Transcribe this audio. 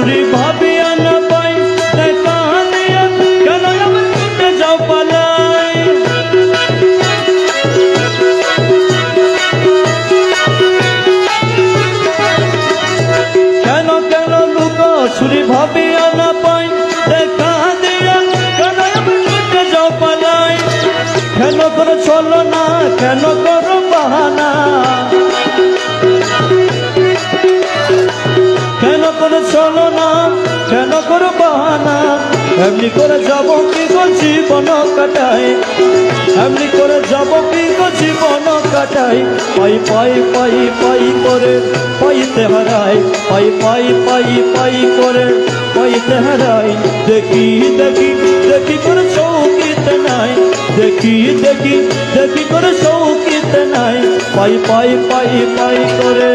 ছুরি ভাবিয়া না পাই দেখা দিয়া কেন আমার ছুটে যাও পালাই কেন কেন লুকো ছুরি ভাবিয়া না পাই দেখা দিয়া কেন আমার ছুটে যাও পালাই কেন করে চলো না কেন করো বাহানা কেন করে চলো না কেন করো বাহানা এমনি করে যাব কি গো জীবন কাটাই এমনি করে যাব কি গো জীবন কাটাই পাই পাই পাই পাই করে পাইতে হারাই পাই পাই পাই পাই করে পাইতে হারাই দেখি দেখি দেখি করে চৌকিতে নাই দেখি দেখি দেখি করে চৌকিতে নাই পাই পাই পাই পাই করে